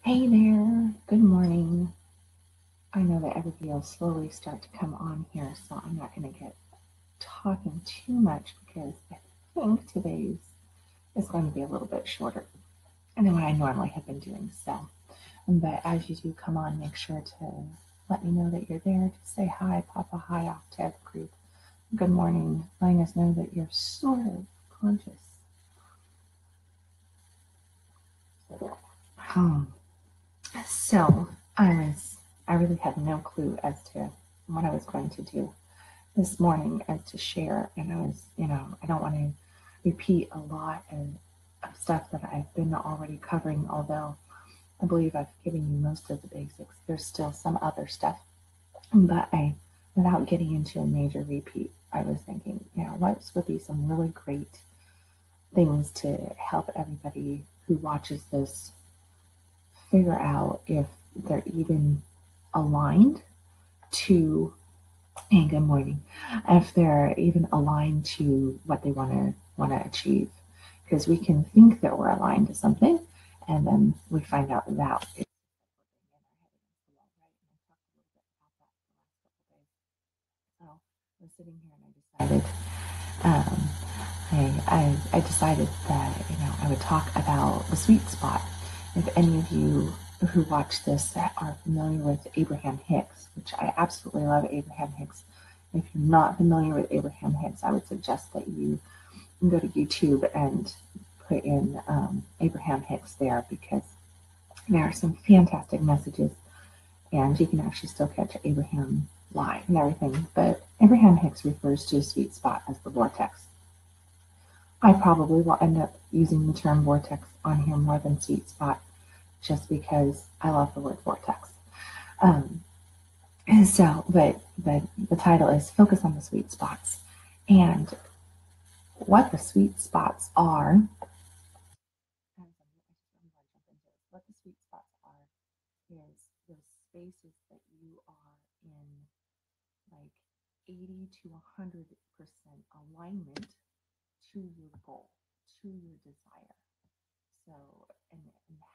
Hey there, good morning. I know that everybody will slowly start to come on here, so I'm not going to get talking too much because I think today's is going to be a little bit shorter than what I normally have been doing. But as you do come on, make sure to let me know that you're there. Just say hi, pop a hi off to the group. Good morning, letting us know that you're sort of conscious. Hmm. So I really had no clue as to what I was going to do this morning as to share. And I don't want to repeat a lot of stuff that I've been already covering, although I believe I've given you most of the basics. There's still some other stuff, but without getting into a major repeat, I was thinking, what would be some really great things to help everybody who watches this figure out if they're even aligned to, and good morning, if they're even aligned to what they want to achieve, because we can think that we're aligned to something, and then we find out that it's so I was sitting here and I decided that I would talk about the sweet spot. If any of you who watch this are familiar with Abraham Hicks, which I absolutely love Abraham Hicks. If you're not familiar with Abraham Hicks, I would suggest that you go to YouTube and put in Abraham Hicks there, because there are some fantastic messages, and you can actually still catch Abraham live and everything. But Abraham Hicks refers to a sweet spot as the vortex. I probably will end up using the term vortex on here more than sweet spot, just because I love the word vortex. Um, but the title is Focus on the Sweet Spots. And what the sweet spots are, what the sweet spots are is those spaces that you are in, like 80 to 100% alignment to your goal, to your desire. So, and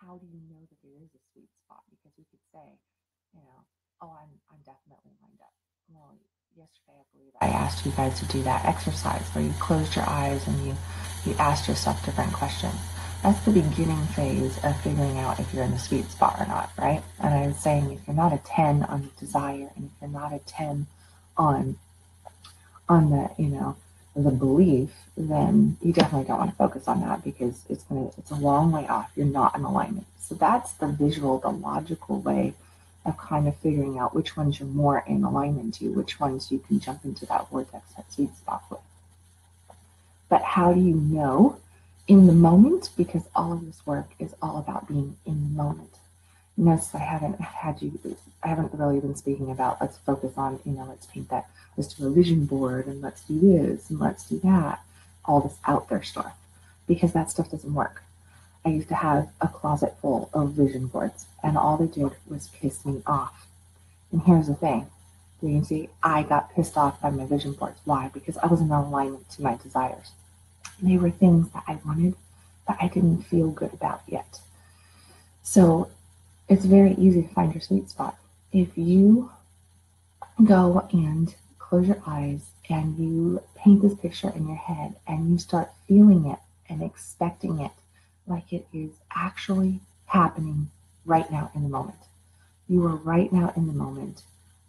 how do you know that there is a sweet spot? Because we could say, oh, I'm definitely lined up. Well, yesterday I believe I asked you guys to do that exercise where you closed your eyes and you asked yourself different questions. That's the beginning phase of figuring out if you're in the sweet spot or not, right? And I was saying, if you're not a 10 on the desire, and if you're not a 10 on the the belief, then you definitely don't want to focus on that, because it's a long way off. You're not in alignment. So that's the visual, the logical way of kind of figuring out which ones you're more in alignment to, which ones you can jump into that vortex, that sweet spot with. But how do you know in the moment? Because all of this work is all about being in the moment. Notice I haven't really been speaking about let's focus on, let's paint that, let's do a vision board, and let's do this, and let's do that, all this out there stuff, because that stuff doesn't work. I used to have a closet full of vision boards, and all they did was piss me off. And here's the thing. You can see I got pissed off by my vision boards. Why? Because I was in alignment to my desires. And they were things that I wanted, but I didn't feel good about yet. So it's very easy to find your sweet spot. If you go and close your eyes and you paint this picture in your head and you start feeling it and expecting it like it is actually happening right now in the moment. You are right now in the moment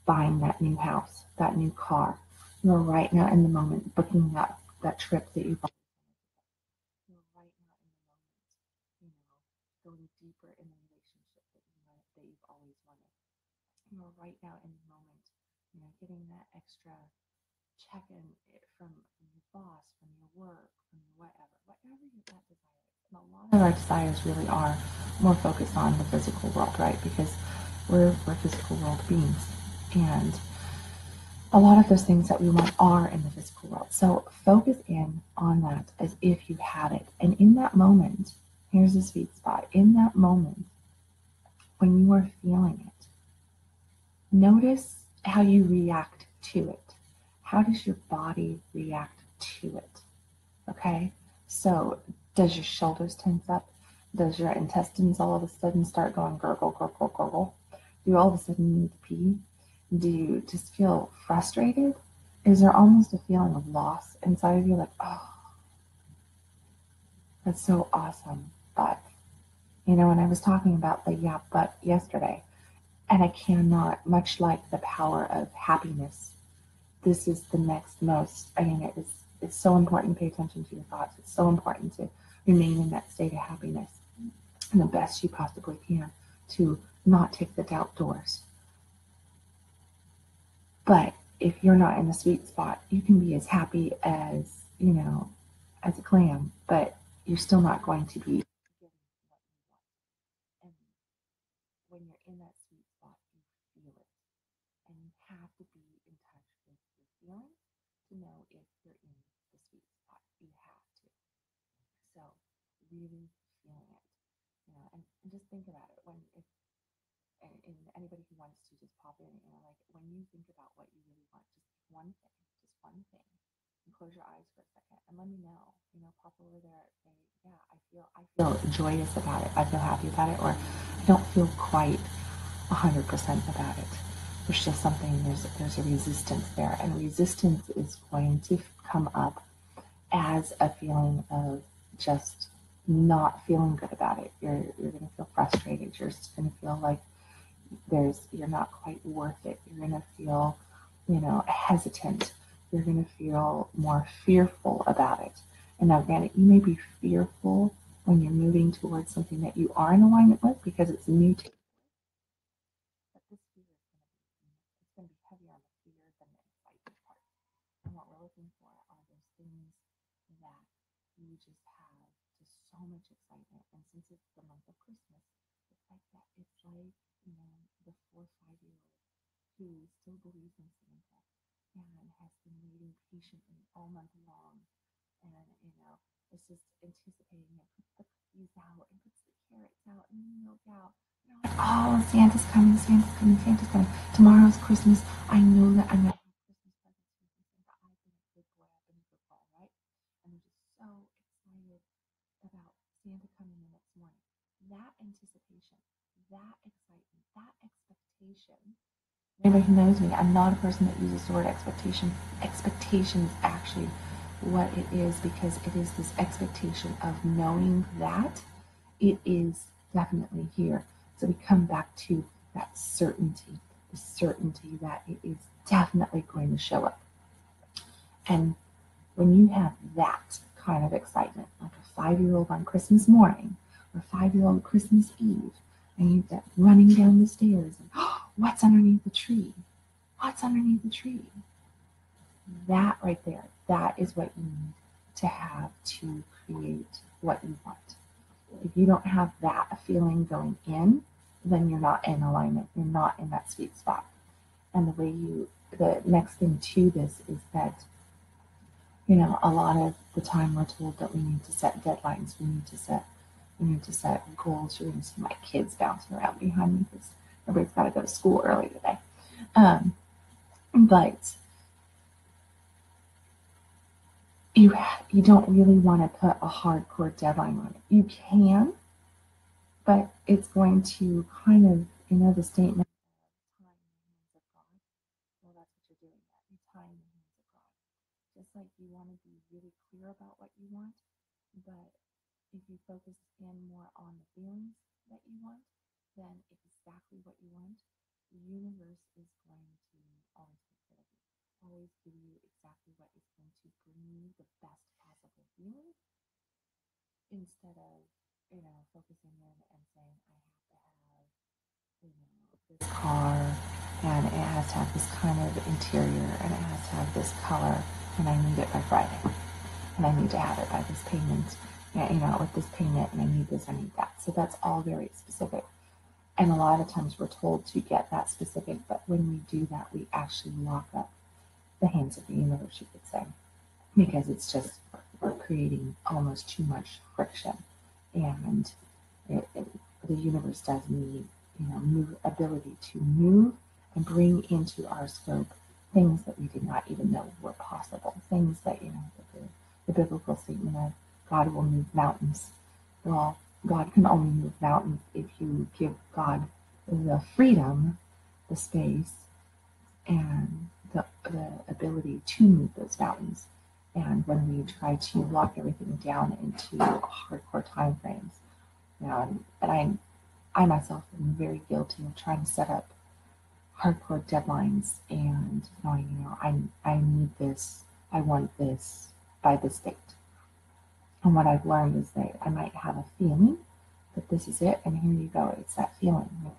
buying that new house, that new car. You are right now in the moment booking that trip that you bought. You're right now in the moment, going deeper in the relationship that you've always wanted. You're right now in the moment, getting that extra check-in from your boss, from your work, from your whatever that desire is. And a lot of our desires really are more focused on the physical world, right? Because we're physical world beings, and a lot of those things that we want are in the physical world. So focus in on that as if you had it. And in that moment, here's the sweet spot. In that moment, when you are feeling it, notice how you react to it. How does your body react to it? Okay? So does your shoulders tense up? Does your intestines all of a sudden start going gurgle, gurgle, gurgle? Do you all of a sudden need to pee? Do you just feel frustrated? Is there almost a feeling of loss inside of you? Like, oh, that's so awesome. But, and I was talking about the yeah, but yesterday, and I cannot, much like the power of happiness, this is the next most, it's so important to pay attention to your thoughts. It's so important to remain in that state of happiness and the best you possibly can to not take the doubt doors. But if you're not in the sweet spot, you can be as happy as, as a clam, but you're still not going to be getting what you want. And when you're in that sweet spot, you feel it. And you have to be in touch with your feelings to know if you're in the sweet spot. You have to. So really feeling it, and just think about it when if and anybody who wants to just pop in, like when you think about what you really want, just just one thing, and close your eyes for a second and let me know. Pop over there and say, yeah, I feel joyous about it. I feel happy about it, or I don't feel quite 100% about it. There's just something. There's a resistance there, and resistance is going to come up as a feeling of just not feeling good about it. You're going to feel frustrated. You're just going to feel like you're not quite worth it. You're going to feel, hesitant. You're going to feel more fearful about it. And now, granted, you may be fearful when you're moving towards something that you are in alignment with because it's new to you. But this fear is going to be heavier on the fear than the excitement part. And what we're looking for are those things that you just have just so much excitement. And since it's the month of Christmas, it's like that. It's like, the 4 or 5 year old who still believes in Santa and has been waiting patiently all month long. And, is just anticipating it, puts the cookies out and puts the carrots out and the milk out. Like, oh, Santa's coming, Santa's coming, Santa's coming. Tomorrow's Christmas. I know that I'm going to have Christmas presents from Santa. I've been a good boy. I've been a good boy, right? And they're just so excited about Santa coming the next morning. That anticipation, that excitement, that expectation. Anybody who knows me, I'm not a person that uses the word expectation. Expectation is actually what it is because it is this expectation of knowing that it is definitely here. So we come back to that certainty, the certainty that it is definitely going to show up. And when you have that kind of excitement, like a 5-year-old on Christmas morning or a 5-year-old Christmas Eve, and you've got running down the stairs and, oh, what's underneath the tree? What's underneath the tree? That right there, that is what you need to have to create what you want. If you don't have that feeling going in, then you're not in alignment. You're not in that sweet spot. And the next thing to this is that, a lot of the time we're told that we need to set deadlines. We need to set goals. You're going to see my kids bouncing around behind me because everybody's got to go to school early today. But you don't really want to put a hardcore deadline on it. You can, but it's going to kind of, the statement of time in the hands of God. Well, that's what you're doing. That you time in the hands of God. Just like you want to be really clear about what you want, but if you focus in more on the feelings that you want, then exactly what you want, the universe is going to always take care of you. Always give you exactly what is going to bring you the best possible feeling instead of, focusing in and saying, I have to have, this car and it has to have this kind of interior and it has to have this color and I need it by Friday. And I need to have it by this payment, with this payment, and I need this, I need that. So that's all very specific. And a lot of times we're told to get that specific, but when we do that, we actually lock up the hands of the universe, you could say, because it's just, we're creating almost too much friction. And the universe does need, ability to move and bring into our scope things that we did not even know were possible. Things that, the biblical statement of God will move mountains. Well, God can only move mountains if you give God the freedom, the space, and the ability to move those mountains. And when we try to lock everything down into hardcore time frames, and I myself am very guilty of trying to set up hardcore deadlines and knowing, I need this, I want this by this date. And what I've learned is that I might have a feeling that this is it, and here you go, it's that feeling. I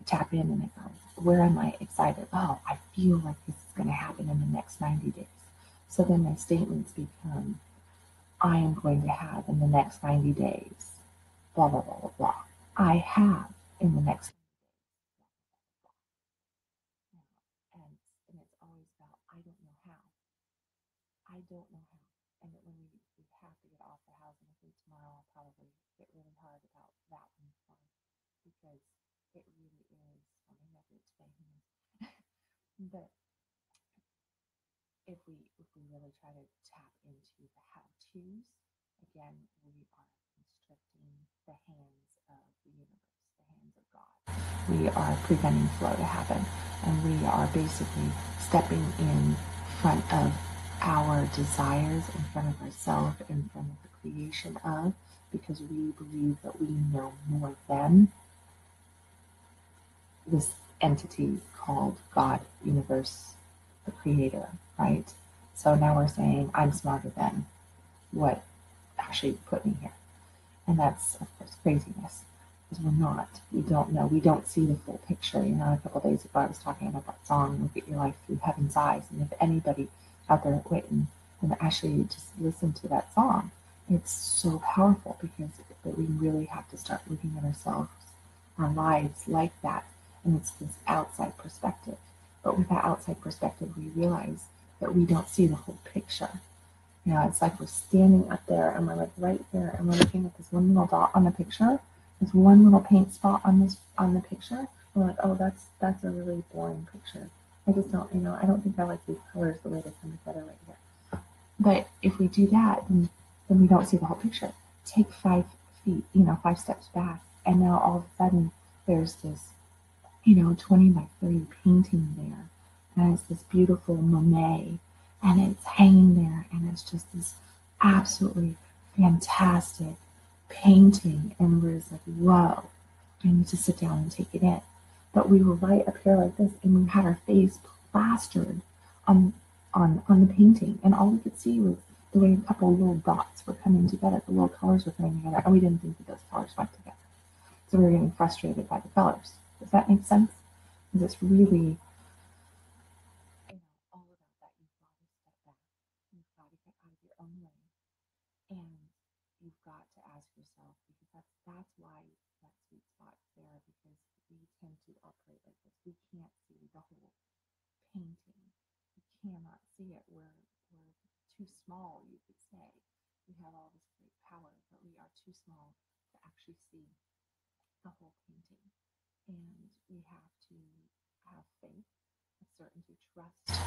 tap in and I go, where am I excited? Oh, I feel like this is going to happen in the next 90 days. So then my statements become, I am going to have in the next 90 days, blah, blah, blah, blah, blah. I have in the next and it's always about, I don't know how. I don't know how. And that when we have to get off the house, and I think tomorrow I'll probably get really hard about that one because it really is, I never explain but if we really try to tap into the how to's, again, we are constricting the hands of the universe, the hands of God. We are preventing flow to happen, and we are basically stepping in front of our desires, in front of ourselves, in front of the creation of, because we believe that we know more than this entity called God, universe, the creator, right? So now we're saying, I'm smarter than what actually put me here. And that's, of course, craziness, because we're not. We don't know. We don't see the full picture. A couple of days ago, I was talking about that song, Look at Your Life Through Heaven's Eyes. And if anybody out there waiting and actually just listen to that song, it's so powerful because we really have to start looking at ourselves, our lives like that. And it's this outside perspective. But with that outside perspective, we realize that we don't see the whole picture. It's like we're standing up there and we're like right there and we're looking at this one little dot on the picture, this one little paint spot on the picture. We're like, oh, that's a really boring picture. I just don't, I don't think I like these colors the way they come together right here. But if we do that, then we don't see the whole picture. Take 5 feet, 5 steps back, and now all of a sudden there's this 20 by 30 painting there. And it's this beautiful Monet, and it's hanging there, and it's just this absolutely fantastic painting. And we're just like, whoa, I need to sit down and take it in. But we were right up here like this, and we had our face plastered on the painting, and all we could see was the way a couple little dots were coming together, the little colors were coming together, and we didn't think that those colors went together. So we were getting frustrated by the colors. Does that make sense? Because it's really all about that. You've got to step back. You've got to get out of your own way. And you've got to ask yourself, because that's why that sweet spot's there, because we tend to operate like this. We can't see the whole painting. We cannot see it. We're too small, you could say. We have all this great power, but we are too small to actually see the whole painting. And we have to have faith, a certainty, trust,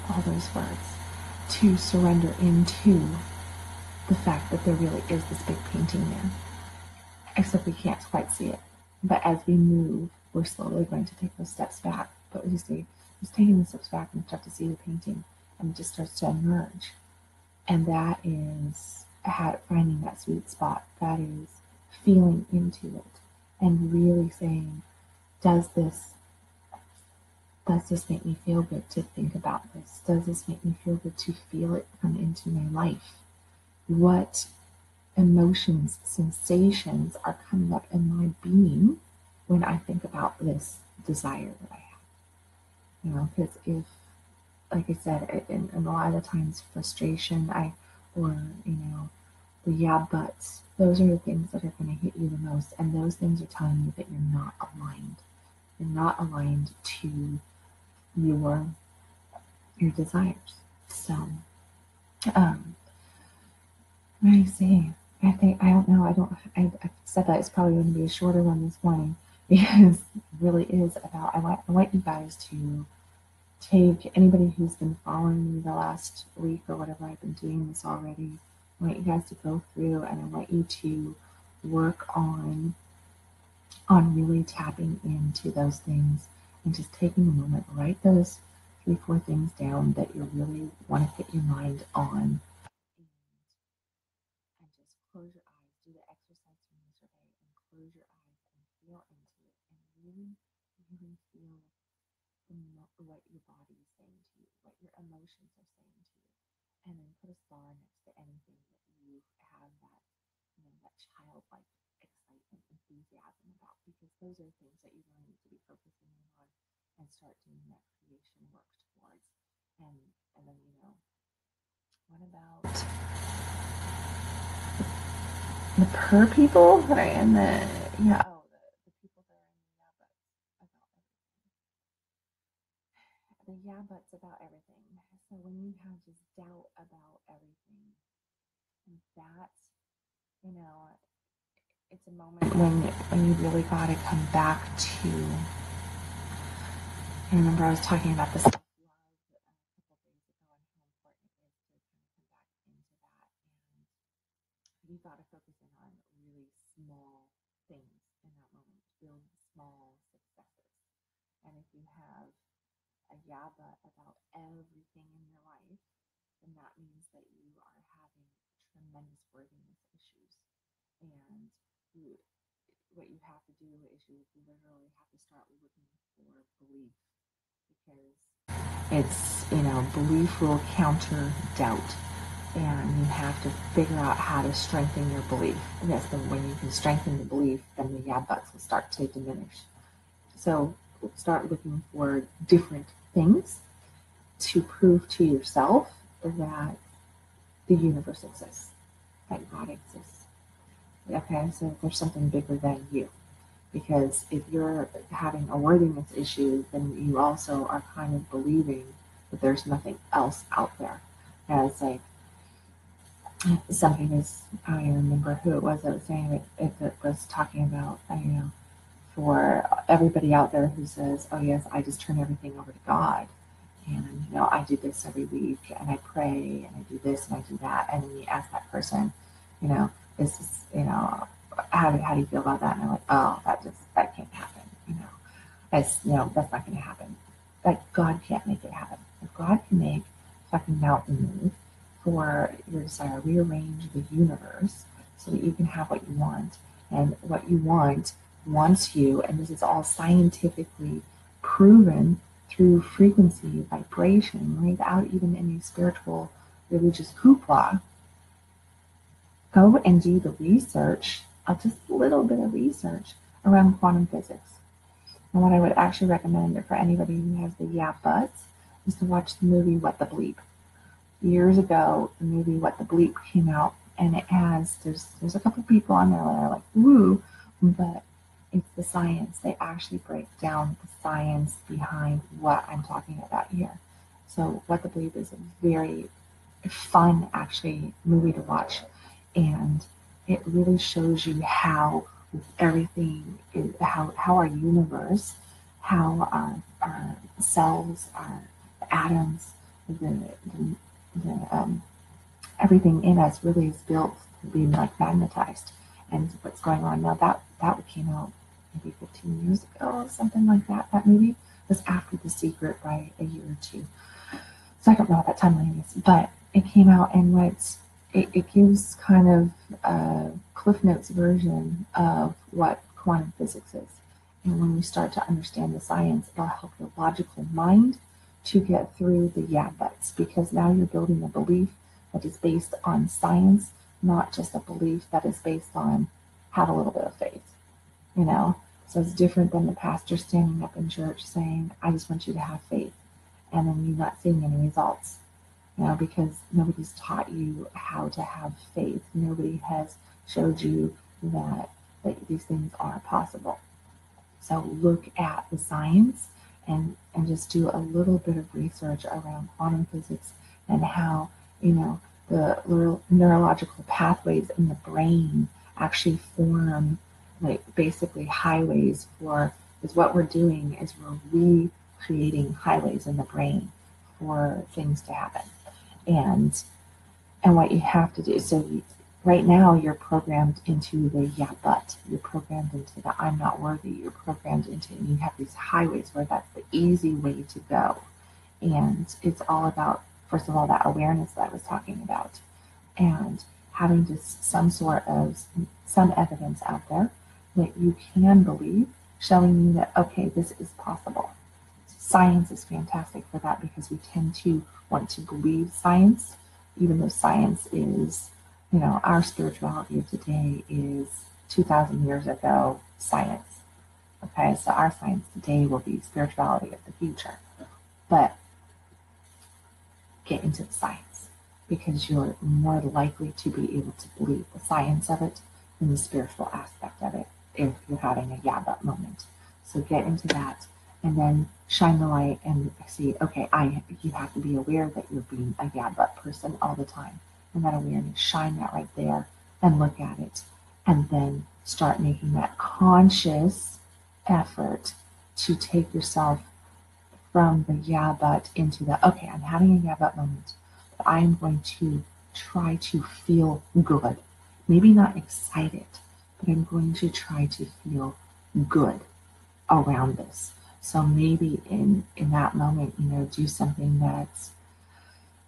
all those words, to surrender into the fact that there really is this big painting there. Except we can't quite see it. But as we move, we're slowly going to take those steps back. But we see, just taking the steps back and start to see the painting, and it just starts to emerge. And that is finding that sweet spot. That is feeling into it and really saying, does this make me feel good to think about this? Does this make me feel good to feel it come into my life? What emotions, sensations are coming up in my being when I think about this desire that I have? Because if, like I said, in a lot of the times frustration, the yeah buts, those are the things that are going to hit you the most, and those things are telling you that you're not aligned. You're not aligned to your desires. So, what do I say? I don't know. I said that it's probably going to be a shorter one this morning because it really is about. I want you guys to take anybody who's been following me the last week or whatever. I've been doing this already. I want you guys to go through, and I want you to work on really tapping into those things and just taking a moment, write those 3, 4 things down that you really want to put your mind on, and just close your eyes, do the exercise from yesterday, and close your eyes and feel into it, and really, really feel what your body is saying to you, what your emotions are saying to you, and then put a star next to anything that you have that, that childlike excitement, enthusiasm about, because those are things that you really need to be focusing on and start doing that creation work towards. And then what about the per people that are in the the people that are in the yeah buts about everything. The yeah buts about everything. So when you have just doubt about everything, that's it's a moment when you really got to come back to. I remember I was talking about this self-love a couple of days ago and how important it is to kind of come back into that, and you got to focus in on really small things in that moment, build small successes. And if you have a yaba about everything in your life, then that means that you are having tremendous worthiness issues. And what you have to do is you literally have to start looking for belief, because it's, belief will counter doubt. And you have to figure out how to strengthen your belief. And yes, then when you can strengthen the belief, then the yeah buts will start to diminish. So start looking for different things to prove to yourself that the universe exists, that God exists. Okay, so there's something bigger than you. Because if you're having a worthiness issue, then you also are kind of believing that there's nothing else out there. As like something is, I don't even remember who it was that was saying it. It was talking about, for everybody out there who says, "Oh yes, I just turn everything over to God, and I do this every week, and I pray, and I do this, and I do that," and then you ask that person, this is, how do you feel about that? And they're like, "Oh, that can't happen, that's that's not going to happen. Like God can't make it happen. If God can make fucking mountain move for your desire, rearrange the universe so that you can have what you want, and what you want wants you, and this is all scientifically proven through frequency vibration without even any spiritual religious hoopla. Go and do the research, just a little bit of research around quantum physics. And what I would actually recommend for anybody who has the yeah buts is to watch the movie What the Bleep. Years ago, the movie What the Bleep came out, and it has, there's a couple of people on there that are like, woo, but it's the science. They actually break down the science behind what I'm talking about here. So What the Bleep is a very fun, actually, movie to watch. And it really shows you how everything is, how our universe, how our cells, our atoms, the everything in us really is built to be like magnetized. And what's going on now, that came out maybe 15 years ago, something like that. That movie was after The Secret by a year or two. So I don't know what that timeline is, but it came out, and it gives kind of a Cliff Notes version of what quantum physics is. And when you start to understand the science, it'll help your logical mind to get through the yeah buts, because now you're building a belief that is based on science, not just a belief that is based on have a little bit of faith, So it's different than the pastor standing up in church saying, "I just want you to have faith," and then you not seeing any results. Because nobody's taught you how to have faith. Nobody has showed you that these things are possible. So look at the science and just do a little bit of research around quantum physics and how, the neurological pathways in the brain actually form, like basically highways for, is what we're doing is we're recreating highways in the brain for things to happen. And what you have to do, so right now you're programmed into the yeah but, you're programmed into the I'm not worthy, you're programmed into, and you have these highways where that's the easy way to go. And it's all about, first of all, that awareness that I was talking about, and having just some sort of some evidence out there that you can believe, showing you that okay, this is possible. Science is fantastic for that because we tend to want to believe science, even though science is, our spirituality of today is 2,000 years ago science. Okay, so our science today will be spirituality of the future. But get into the science because you're more likely to be able to believe the science of it than the spiritual aspect of it if you're having a yeah but moment. So get into that and then shine the light and see, okay, you have to be aware that you're being a yeah but person all the time. And that awareness, shine that right there and look at it. And then start making that conscious effort to take yourself from the yeah but into the okay, I'm having a yeah but moment, but I am going to try to feel good. Maybe not excited, but I'm going to try to feel good around this. So maybe in that moment, do something that's,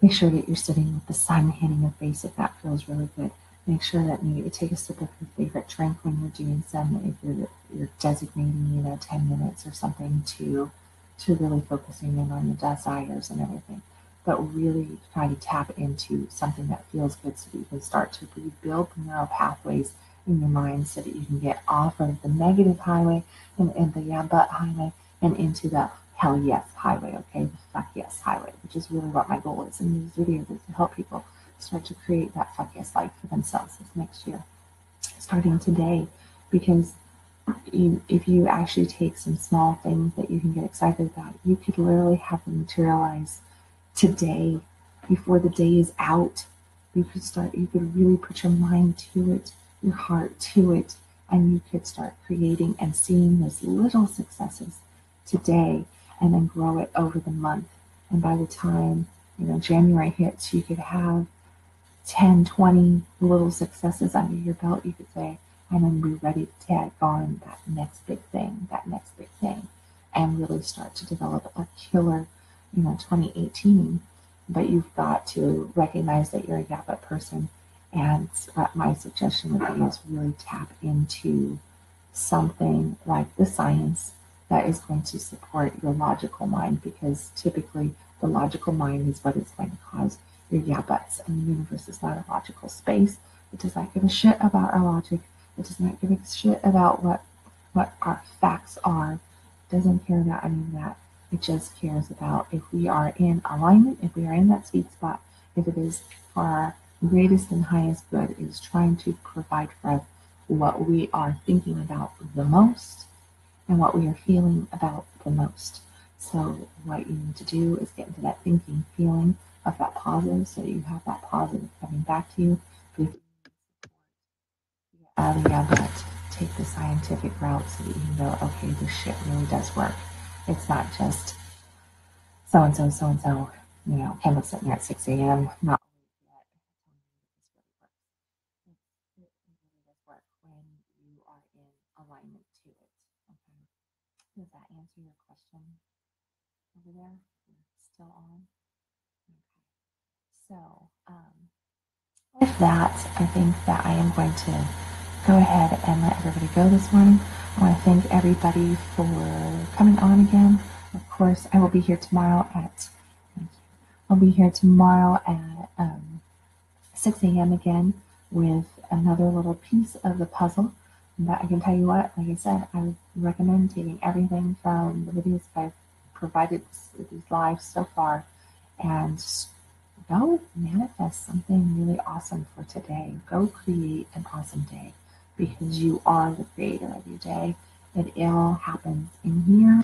make sure that you're sitting with the sun hitting your face if that feels really good. Make sure that maybe you take a sip of your favorite drink when you're doing some, if you're designating, 10 minutes or something to really focusing in on your desires and everything. But really try to tap into something that feels good so that you can start to rebuild the neural pathways in your mind so that you can get off of the negative highway and the yeah but highway and into the hell yes highway, okay? The fuck yes highway, which is really what my goal is in these videos, is to help people start to create that fuck yes life for themselves this next year, starting today. Because if you actually take some small things that you can get excited about, you could literally have them materialize today before the day is out. You could really put your mind to it, your heart to it, and you could start creating and seeing those little successes today and then grow it over the month. And by the time, January hits, you could have 10, 20 little successes under your belt, you could say, and then be ready to tag on that next big thing, and really start to develop a killer, 2018. But you've got to recognize that you're a yeah but person. And my suggestion would be is really tap into something like the science that is going to support your logical mind, because typically the logical mind is what is going to cause your yeah buts. And the universe is not a logical space. It does not give a shit about our logic. It does not give a shit about what our facts are. It doesn't care about any of that. It just cares about if we are in alignment, if we are in that sweet spot, if it is for our greatest and highest good, it is trying to provide for us what we are thinking about the most and what we are feeling about the most. So what you need to do is get into that thinking, feeling of that positive so that you have that positive coming back to you. But if you get out of your gut, take the scientific route so that you can go, okay, this shit really does work. It's not just so and so, Kendall sitting there at 6 a.m. not yet. It really does work when you are in alignment to it. Okay. Does that answer your question over there? You're still on? Okay. So, with that, I think that I am going to go ahead and let everybody go this morning. I want to thank everybody for coming on again. Of course, I will be here tomorrow at 6 a.m. again with another little piece of the puzzle. But I can tell you what, like I said, I would recommend taking everything from the videos that I've provided these lives so far and go manifest something really awesome for today. Go create an awesome day because you are the creator of your day. It all happens in here.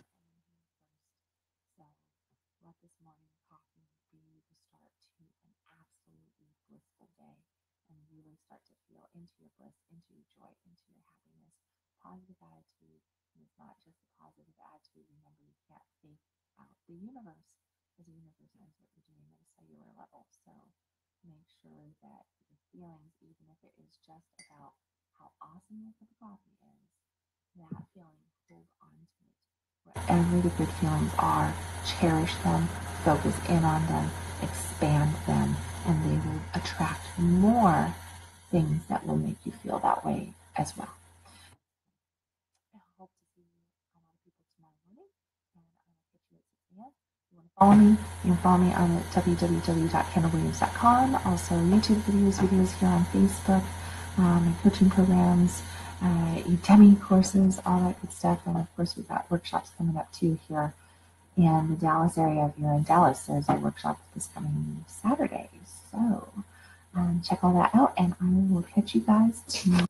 So let this morning coffee be the start to an absolutely blissful day and really start to feel into your bliss, into your joy, into your happiness. Positive attitude is not just a positive attitude. Remember, you can't fake out the universe because the universe knows what you're doing at a cellular level. So make sure that you're feelings, even if it is just about how awesome your cup of coffee is, that feeling, hold on to it. Wherever the good feelings are, cherish them, focus in on them, expand them, and they will attract more things that will make you feel that way as well. I hope to see a lot of people tomorrow morning, and I will catch you at 6 a.m. If you want to follow me, you can follow me on www.kendalwilliams.com. Also, YouTube videos here on Facebook, my coaching programs, Udemy courses, all that good stuff. And of course, we've got workshops coming up too here in the Dallas area. If you're in Dallas, there's a workshop this coming Saturday. So check all that out, and I will catch you guys tomorrow.